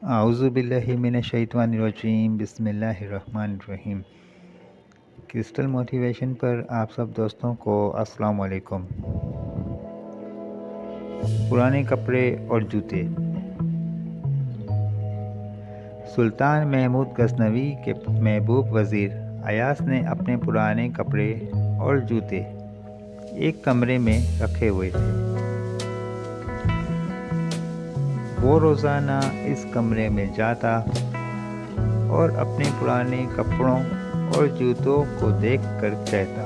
اعوذ باللہ من الشیطان الرجیم، بسم اللہ الرحمن الرحیم۔ کرسٹل موٹیویشن پر آپ سب دوستوں کو السلام علیکم۔ پرانے کپڑے اور جوتے۔ سلطان محمود غزنوی کے محبوب وزیر ایاز نے اپنے پرانے کپڑے اور جوتے ایک کمرے میں رکھے ہوئے تھے۔ وہ روزانہ اس کمرے میں جاتا اور اپنے پرانے کپڑوں اور جوتوں کو دیکھ کر کہتا،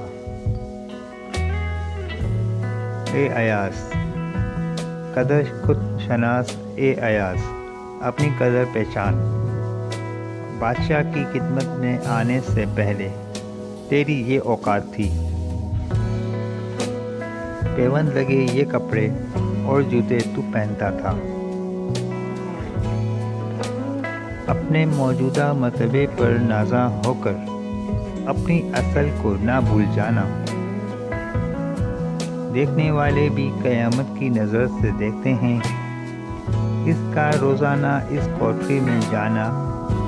اے ایاز، قدر خود شناس، اے ایاز، اپنی قدر پہچان۔ بادشاہ کی خدمت میں آنے سے پہلے تیری یہ اوقات تھی۔ پیوند لگے یہ کپڑے اور جوتے تو پہنتا تھا۔ اپنے موجودہ مرتبے پر نازاں ہو کر اپنی اصل کو نہ بھول جانا۔ دیکھنے والے بھی قیامت کی نظر سے دیکھتے ہیں، اس کا روزانہ اس کوٹری میں جانا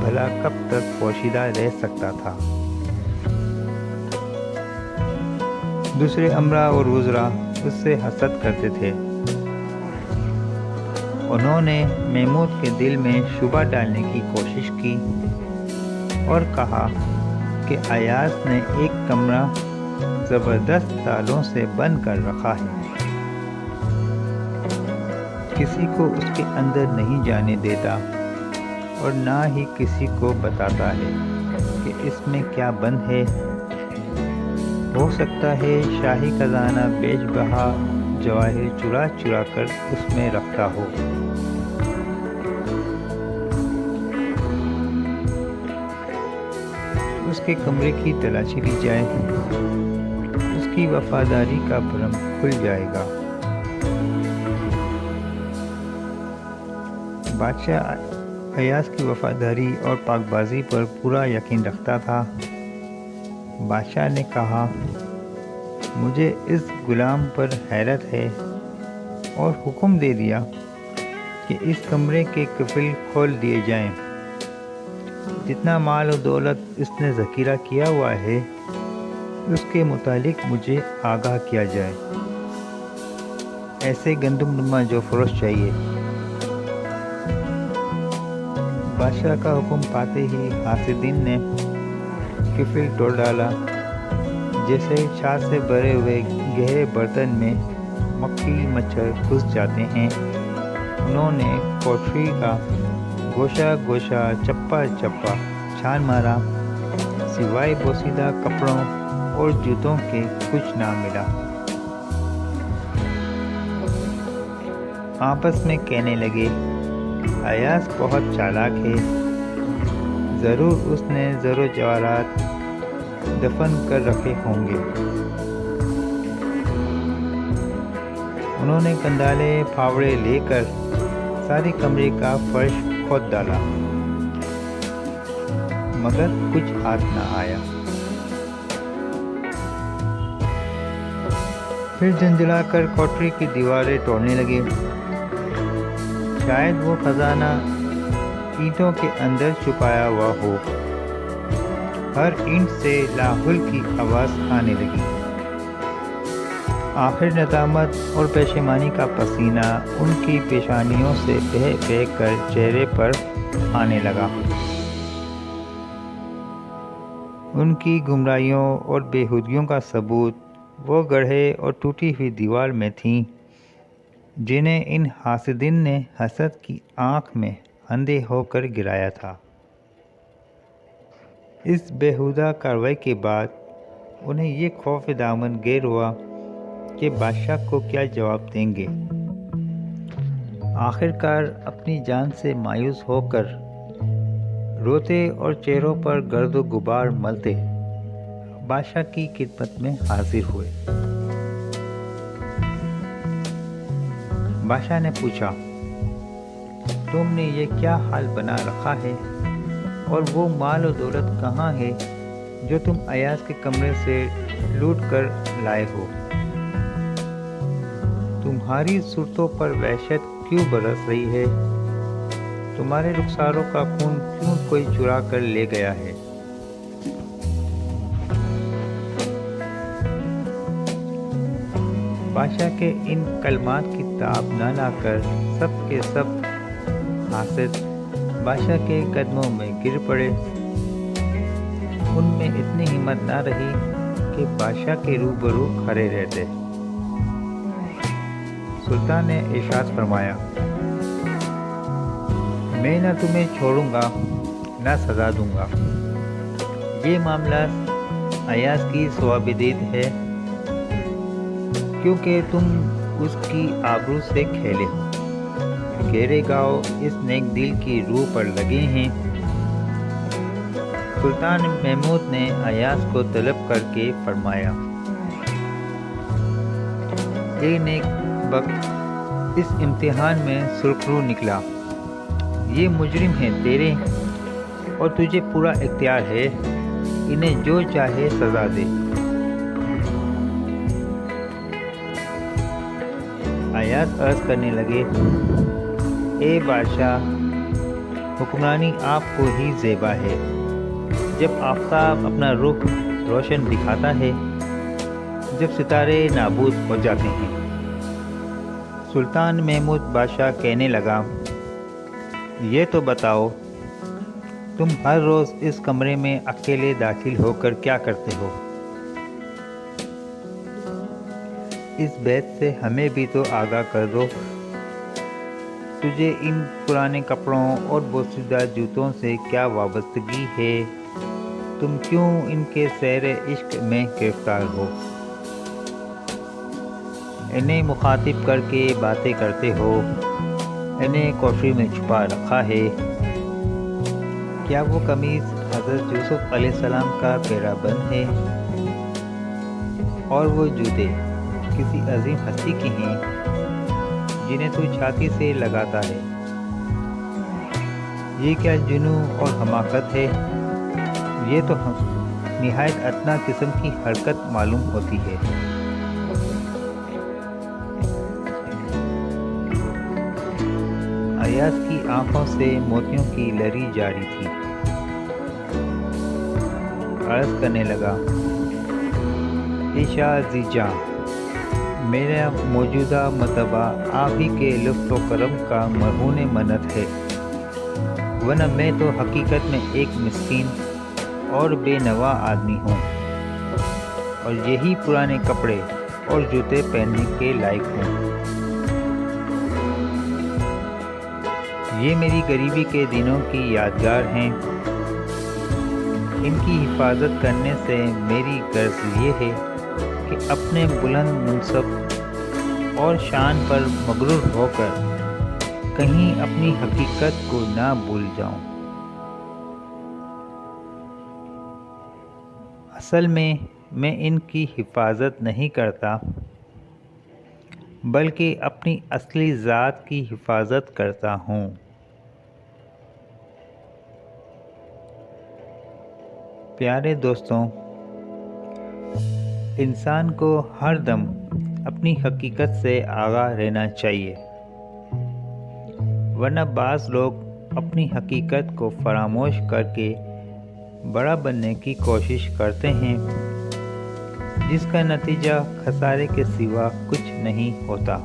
بھلا کب تک پوشیدہ رہ سکتا تھا۔ دوسرے امراء اور وزراء اس سے حسد کرتے تھے۔ انہوں نے محمود کے دل میں شبہ ڈالنے کی کوشش کی اور کہا کہ ایاز نے ایک کمرہ زبردست تالوں سے بند کر رکھا ہے، کسی کو اس کے اندر نہیں جانے دیتا اور نہ ہی کسی کو بتاتا ہے کہ اس میں کیا بند ہے۔ ہو سکتا ہے شاہی خزانہ بیش بہا جواہر چرا چرا کر اس میں رکھتا ہو۔ اس کے کمرے کی تلاشی لی جائے، اس کی وفاداری کا بھرم کھل جائے گا۔ بادشاہ ایاز کی وفاداری اور پاک بازی پر پورا یقین رکھتا تھا۔ بادشاہ نے کہا، مجھے اس غلام پر حیرت ہے، اور حکم دے دیا کہ اس کمرے کے قفل کھول دیے جائیں۔ جتنا مال و دولت اس نے ذخیرہ کیا ہوا ہے، اس کے متعلق مجھے آگاہ کیا جائے۔ ایسے گندم نما جو فروش چاہیے۔ بادشاہ کا حکم پاتے ہی حاسدین نے قفل توڑ ڈالا۔ جیسے چھاچھ سے بھرے ہوئے گہرے برتن میں مکھی مچھر گھس جاتے ہیں، انہوں نے کوٹری کا گوشہ گوشہ چپا چپا چھان مارا، سوائے بوسیدہ کپڑوں اور جوتوں کے کچھ نہ ملا۔ آپس میں کہنے لگے، ایاز بہت چالاک ہے، ضرور اس نے زر و جواہرات دفن کر رکھے ہوں گے۔ انہوں نے کندالے پھاوڑے لے کر سارے کمرے کا فرش کھود ڈالا، مگر کچھ ہاتھ نہ آیا۔ پھر جھنجھلا کر کوٹری کی دیواریں توڑنے لگے۔ شاید وہ خزانہ اینٹوں کے اندر چھپایا ہوا ہو۔ ہر اینٹ سے لاحول کی آواز آنے لگی۔ آخر ندامت اور پشیمانی کا پسینہ ان کی پیشانیوں سے بہہ بہہ کر چہرے پر آنے لگا۔ ان کی گمراہیوں اور بےہودگیوں کا ثبوت وہ گڑھے اور ٹوٹی ہوئی دیوار میں تھیں، جنہیں ان حاسدین نے حسد کی آنکھ میں اندھے ہو کر گرایا تھا۔ اس بیہودہ کارروائی کے بعد انہیں یہ خوف دامن گیر ہوا کہ بادشاہ کو کیا جواب دیں گے۔ آخرکار اپنی جان سے مایوس ہو کر روتے اور چہروں پر گرد و غبار ملتے بادشاہ کی خدمت میں حاضر ہوئے۔ بادشاہ نے پوچھا، تم نے یہ کیا حال بنا رکھا ہے، اور وہ مال و دولت کہاں ہے جو تم ایاز کے کمرے سے لوٹ کر لائے ہو؟ تمہاری صورتوں پر وحشت کیوں برس رہی ہے؟ تمہارے رخساروں کا خون کیوں کوئی چرا کر لے گیا ہے؟ بادشاہ کے ان کلمات کی تاب نہ لا کر سب کے سب حاسد بادشاہ کے قدموں میں گر پڑے۔ ان میں اتنی ہمت نہ رہی کہ بادشاہ کے روبرو کھڑے رہتے۔ سلطان نے ارشاد فرمایا، میں نہ تمہیں چھوڑوں گا نہ سزا دوں گا۔ یہ معاملہ ایاز کی صوابدید ہے، کیونکہ تم اس کی آبرو سے کھیلے ہو۔ گہرے گاؤ اس نیک دل کی روح پر لگے ہیں۔ سلطان محمود نے ایاز کو طلب کر کے فرمایا، یہ نیک بخت اس امتحان میں سرخرو نکلا۔ یہ مجرم ہیں تیرے اور تجھے پورا اختیار ہے، انہیں جو چاہے سزا دے۔ ایاز عرض کرنے لگے، اے بادشاہ، حکمرانی آپ کو ہی زیبا ہے۔ جب آفتاب اپنا رخ روشن دکھاتا ہے، جب ستارے نابود ہو جاتے ہیں۔ سلطان محمود بادشاہ کہنے لگا، یہ تو بتاؤ، تم ہر روز اس کمرے میں اکیلے داخل ہو کر کیا کرتے ہو؟ اس بات سے ہمیں بھی تو آگاہ کر دو۔ تجھے ان پرانے کپڑوں اور بوسیدہ جوتوں سے کیا وابستگی ہے؟ تم کیوں ان کے سیر عشق میں گرفتار ہو؟ انہیں مخاطب کر کے باتیں کرتے ہو، انہیں کوٹری میں چھپا رکھا ہے۔ کیا وہ قمیض حضرت یوسف علیہ السلام کا پیرا بند ہے؟ اور وہ جوتے کسی عظیم ہستی کی ہیں جنہیں تو چھاتی سے لگاتا ہے؟ یہ کیا جنوں اور حماقت ہے؟ یہ تو نہایت ادنیٰ قسم کی حرکت معلوم ہوتی ہے۔ ایاز کی آنکھوں سے موتیوں کی لری جاری تھی۔ عرض کرنے لگا، اے شاہ ذی جاں، میرا موجودہ مرتبہ آپ ہی کے لطف و کرم کا مرہون منت ہے، ورنہ میں تو حقیقت میں ایک مسکین اور بے نوا آدمی ہوں، اور یہی پرانے کپڑے اور جوتے پہننے کے لائق ہوں۔ یہ میری غریبی کے دنوں کی یادگار ہیں۔ ان کی حفاظت کرنے سے میری غرض یہ ہے کہ اپنے بلند منصب اور شان پر مغرور ہو کر کہیں اپنی حقیقت کو نہ بھول جاؤں۔ اصل میں ان کی حفاظت نہیں کرتا، بلکہ اپنی اصلی ذات کی حفاظت کرتا ہوں۔ پیارے دوستوں، انسان کو ہر دم اپنی حقیقت سے آگاہ رہنا چاہیے، ورنہ بعض لوگ اپنی حقیقت کو فراموش کر کے بڑا بننے کی کوشش کرتے ہیں، جس کا نتیجہ خسارے کے سوا کچھ نہیں ہوتا۔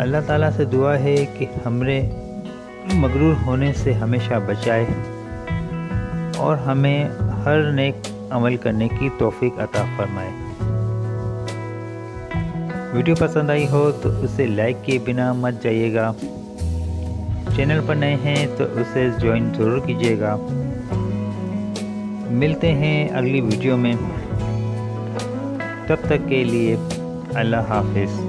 اللہ تعالیٰ سے دعا ہے کہ ہمیں مغرور ہونے سے ہمیشہ بچائے اور ہمیں ہر نیک عمل کرنے کی توفیق عطا فرمائے۔ ویڈیو پسند آئی ہو تو اسے لائک کیے بنا مت جائیے گا۔ چینل پر نئے ہیں تو اسے جوائن ضرور کیجیے گا۔ ملتے ہیں اگلی ویڈیو میں، تب تک کے لیے اللہ حافظ۔